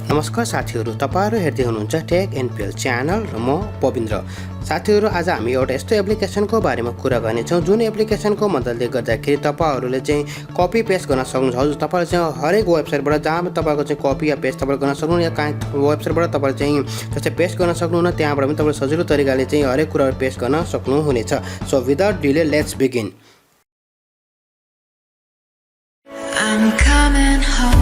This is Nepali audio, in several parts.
नमस्कार साथीहरु, तपाईहरु हेर्दै हुनुहुन्छ टेक एनपीएल च्यानल र म पविन्द्र। साथीहरु, आज हामी एउटा यस्तो एप्लिकेसनको बारेमा कुरा गर्नेछौँ जुन एप्लिकेसनको मद्दतले गर्दाखेरि तपाईहरुले चाहिँ कपी पेस्ट गर्न सक्नुहुन्छ। तपाईहरुले चाहिँ हरेक वेबसाइटबाट जहाँ तपाईको चाहिँ कपी या पेस्ट तपाईले गर्न सक्नुहुन्छ या काहीँ वेबसाइटबाट तपाईले चाहिँ जस्तै पेस्ट गर्न सक्नुहुन्न, त्यहाँबाट पनि तपाईले सजिलो तरिकाले चाहिँ हरेक कुरा पेस्ट गर्न सक्नुहुनेछ। So without delay let's begin. I'm coming home.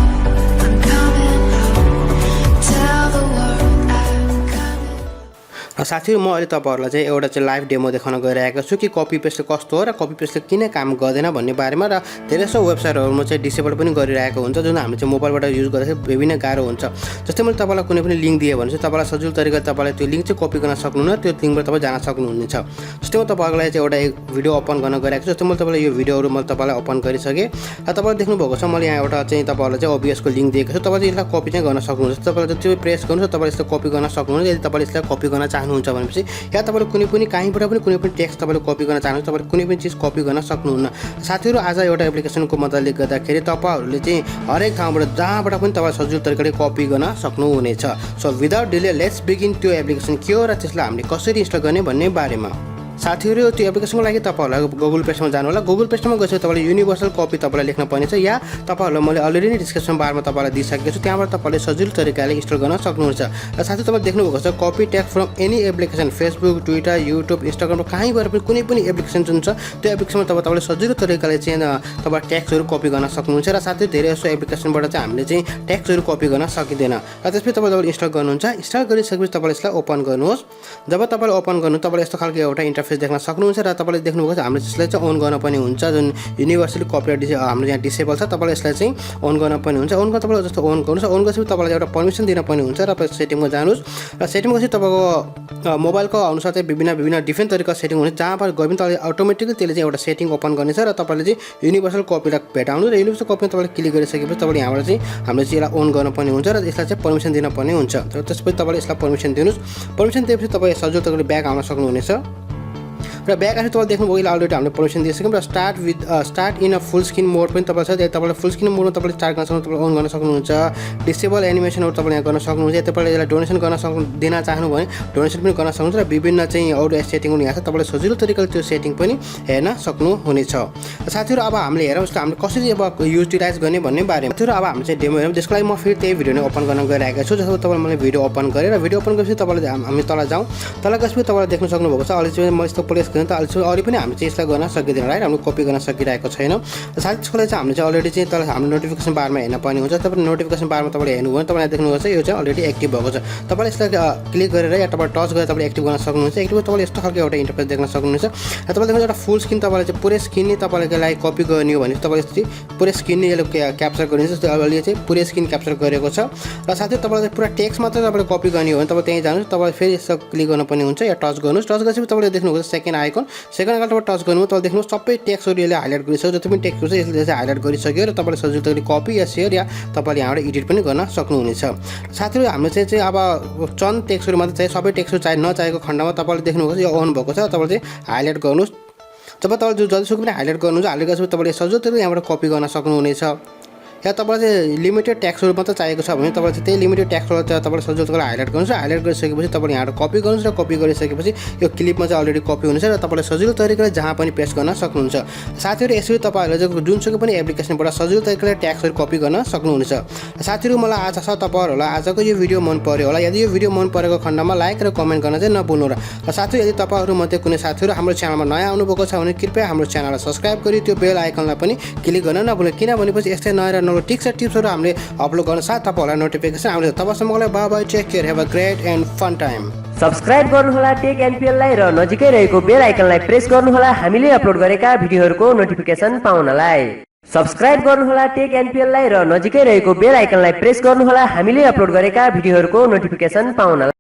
साथीहरु, म अहिले तपाईहरुलाई चाहिँ एउटा चाहिँ लाइभ डेमो देखाउन गइरहेको छु कि कपी पेस्ट कस्तो हो र कपी पेस्टले किन काम गर्दैन भन्ने बारेमा। र धेरैसो वेबसाइटहरुमा चाहिँ डिसेबल पनि गरिरहेको हुन्छ जुन हामीले चाहिँ मोबाइलबाट युज गर्दाखेरि विभिन्न गाह्रो हुन्छ। जस्तै मैले तपाईलाई कुनै पनि लिंक दिए भने चाहिँ तपाईलाई सजिलो तरिकाले तपाईले त्यो लिंक चाहिँ कपी गर्न सक्नुहुन्न, त्यो लिंकबाट तपाई जान सक्नुहुनेछ। जस्तै म तपाईहरुलाई चाहिँ एउटा भिडियो ओपन गर्न गइरहेको छु। जस्तै मैले तपाईलाई यो भिडियोहरु मैले तपाईलाई ओपन गरिसके र तपाईले देख्नु भएको छ मैले यहाँ एउटा चाहिँ तपाईहरुलाई चाहिँ ओबीएस को लिंक दिएको छु। तपाईले यसलाई कपी चाहिँ गर्न सक्नुहुन्छ। तपाईले जति प्रेस गर्नुहुन्छ तपाईले यसलाई कपी गर्न सक्नुहुन्छ। यदि तपाईले यसलाई कपी गर्न चाहनुहुन्छ भनेपछि या तपाईले कुनै पनि कहीँबाट पनि कुनै पनि टेक्स्ट तपाईले कपी गर्न चाहनुहुन्छ, तपाईले कुनै पनि चीज कपी गर्न सक्नुहुन्न। साथीहरु, आज एउटा एप्लिकेसनको मद्दतले गर्दाखेरि तपाईहरुले चाहिँ हरेक ठाउँबाट जहाँबाट पनि तपाईले सजिलो तरिकाले कपी गर्न सक्नुहुनेछ। So without delay let's begin. त्यो एप्लिकेसन के हो र त्यसलाई हामीले कसरी इन्स्टल गर्ने भन्ने बारेमा। साथीहरु, त्यो एप्लिकेसनको लागि तपाईहरुलाई गुगल प्ले स्टोरमा जानु होला। गुगल प्ले स्टोरमा गएपछि तपाईले युनिभर्सल कपी तपाईलाई लेख्न पर्नेछ या तपाईहरुलाई मैले अलरेडी नै डिस्क्रिप्सन बारमा तपाईलाई दिइसकेको छु, त्यहाँबाट तपाईले सजिलो तरिकाले इन्स्टल गर्न सक्नुहुन्छ। र साथै तपाईले देख्नु भएको छ copy text from any application, Facebook, Twitter, YouTube, Instagram, कहीँबाट पनि कुनै पनि एप्लिकेसन जुन छ त्यो एप्लिकेसनमा तपाईले सजिलो तरिकाले चाहिँ तपाईले टेक्स्टहरु कपी गर्न सक्नुहुन्छ। र साथै धेरै जसो एप्लिकेसनबाट चाहिँ हामीले चाहिँ टेक्स्टहरु कपी गर्न सकिदैन। र त्यसपछि तपाईले इन्स्टल गर्नुहुन्छ। इन्स्टल गरिसकेपछि तपाईले यसलाई ओपन गर्नुहोस्। जब तपाईले ओपन गर्नु तपाईले यस्तो खालको एउटा इन्टरफेस देख्न सक्नुहुन्छ। र तपाईले देख्नुभएको छ हामीले यसलाई चाहिँ अन गर्न पनि हुन्छ। जुन युनिभर्सली कपिराइट हाम्रो यहाँ डिसेबल छ, तपाईले यसलाई चाहिँ अन गर्न पनि हुन्छ। अन गर्न तपाईले जस्तो अन गर्नुहोस्। अन गरेपछि तपाईलाई एउटा परमिसन दिन पनि हुन्छ। र सेटिङमा जानुहोस्। र सेटिङ गरेपछि तपाईको मोबाइलको अनुसार चाहिँ विभिन्न डिफ्रेन्ट तरिकाको सेटिङ हुन्छ। जहाँबाट गए पनि तपाईले अटोमेटिकली त्यसले चाहिँ एउटा सेटिङ ओपन गर्नेछ र तपाईले चाहिँ युनिभर्सल कपीलाई भेटाउनु। र युनिभर्सल कपीमा तपाईले क्लिक गरिसकेपछि तपाईले यहाँबाट चाहिँ हामीले चाहिँ यसलाई अन गर्न पनि हुन्छ र यसलाई चाहिँ परमिसन दिन पनि हुन्छ। र त्यसपछि तपाईले यसलाई परमिसन दिनुस्। परमिसन दिएपछि तपाई सजिलो तरिकाले ब्याक आउन सक्नुहुनेछ। र ब्याक आएर तपाईले देख्नुभयो अलरेडी हामीले परमिसन दिइसक्यौँ। र start in a full screen mode पनि तपाईले छ। तपाईले फुल स्क्रिन मोडमा तपाईले स्टार्ट गर्न सक्नुहुन्छ, तपाईले अन गर्न सक्नुहुन्छ। डिसेबल एनिमेसनहरु तपाईले यहाँ गर्न सक्नुहुन्छ। तपाईले यसलाई डोनेसन गर्न दिन चाहनु भने डोनेसन पनि गर्न सक्नुहुन्छ। र विभिन्न चाहिँ अरु सेटिङहरु यहाँ छ, तपाईले सजिलो तरिकाले त्यो सेटिङ पनि हेर्न सक्नुहुनेछ। साथीहरु, अब हामीले हेरौँ हामीले कसरी अब युटिलाइज गर्ने भन्ने बारेमा। साथीहरु, अब हामी चाहिँ डेमो हेरौँ। त्यसको लागि म फेरि त्यही भिडियो नै ओपन गर्न गइरहेको छु। जस्तो तपाईले मैले भिडियो ओपन गरेर भिडियो ओपन गरेपछि तपाईले हामी तल जाउँ। तल गएपछि तपाईले देख्न सक्नुभएको छ अहिले चाहिँ म यस्तो प्लेस गरेँ त अरू पनि हामी चाहिँ यसलाई गर्न सकिँदैन, राइट? हामीले कपी गर्न सकिरहेको छैनौँ। साथै त्यसको लागि चाहिँ हामीले चाहिँ अलरेडी चाहिँ तल हाम्रो नोटिफिकेसन बारमा हेर्न पर्ने हुन्छ। तपाईले नोटिफिकेसन बारमा तपाईले हेर्नुभयो भने तपाईले देख्नुहुन्छ यो चाहिँ अलरेडी एक्टिभ भएको छ। तपाईले यसलाई क्लिक गरेर या तपाईले टच गरेर तपाईले एक्टिभ गर्न सक्नुहुन्छ। एक्टिभ तपाईले यस्तो खालको एउटा इन्टरफेस देख्न सक्नुहुन्छ। र तपाईले देख्नुहुन्छ एउटा फुल स्क्रिन तपाईले चाहिँ पुरै स्क्रिन नै तपाईले लागि कपी गर्ने हो भने तपाईले पुरै स्क्रिन नै यसले क्याप्चर गरिन्छ। जस्तो अहिले चाहिँ पुरै स्क्रिन क्याप्चर गरेको छ। र साथै तपाईले पुरा टेक्स्ट मात्र तपाईले कपी गर्ने हो भने तपाईले त्यही जानुहोस्। तपाईले फेरि यसो क्लिक गर्न पनि हुन्छ या टच गर्नुहोस्। टच गरेपछि तपाईले देख्नुहुन्छ सेकेन्ड आइकन तपाईले टच गर्नु तपाईले देख्नुहुन्छ सबै टेक्स्टहरु यसले हाइलाइट गरिसक्यो। जति पनि टेक्स्ट छ यसले चाहिँ हाइलाइट गरिसक्यो र तपाईले सजिलो तरिकाले कपी या शेयर या तपाईले यहाँबाट एडिट पनि गर्न सक्नुहुनेछ। साथीहरु, हामीले चाहिँ अब चन्द टेक्स्टहरु मात्र चाहिँ सबै टेक्स्टहरु चाहिँ नचाहेको खण्डमा तपाईले देख्नुहुन्छ यो अन भएको छ। तपाईले चाहिँ हाइलाइट गर्नुहोस्। जब तपाईले जतिसक्दो पनि हाइलाइट गर्नुहुन्छ, हाइलाइट गरेपछि तपाईले सजिलो तरिकाले यहाँबाट कपी गर्न सक्नुहुनेछ। या तपाईलाई चाहिँ लिमिटेड टेक्स्टहरु मात्र चाहिएको छ भने तपाईले चाहिँ त्यही लिमिटेड टेक्स्टहरु चाहिँ तपाईले सजिलो तरिकाले हाइलाइट गर्नुहोस्। हाइलाइट गरिसकेपछि तपाईले यहाँबाट कपी गर्नुहोस् र कपी गरिसकेपछि यो क्लिपमा चाहिँ अलरेडी कपी हुनेछ र तपाईले सजिलो तरिकाले जहाँ पनि पेस्ट गर्न सक्नुहुन्छ। साथीहरु, यसरी तपाईहरुले चाहिँ जुनसुकै पनि एप्लिकेसनबाट सजिलो तरिकाले टेक्स्टहरु कपी गर्न सक्नुहुनेछ। साथीहरु, मलाई आशा छ तपाईहरुलाई आजको यो भिडियो मन पर्यो होला। यदि यो भिडियो मन परेको खण्डमा लाइक र कमेन्ट गर्न चाहिँ नभुल्नु। र साथीहरु, यदि तपाईहरु मध्ये कुनै साथीहरु हाम्रो च्यानलमा नयाँ आउनुभएको छ भने कृपया हाम्रो च्यानललाई सब्स्क्राइब गरी त्यो बेल आइकनलाई पनि क्लिक गर्न नभुल्नु। किनभने पछि यस्तै नयाँ र नयाँ टिप्सहरु हामीले अपलोड गर्न साथ तपाईहरुलाई नोटिफिकेसन आउँछ। तबसम्मलाई bye bye, take care, have a great and fun time. Subscribe गर्नुहोला टेक एनपीएल लाई र नजिकै रहेको बेल आइकनलाई प्रेस गर्नुहोला हामीले अपलोड गरेका भिडियोहरुको नोटिफिकेसन पाउनलाई। सब्स्क्राइब गर्नुहोला टेक एनपीएल लाई र नजिकै रहेको बेल आइकनलाई प्रेस गर्नुहोला हामीले अपलोड गरेका भिडियोहरुको नोटिफिकेसन पाउनलाई।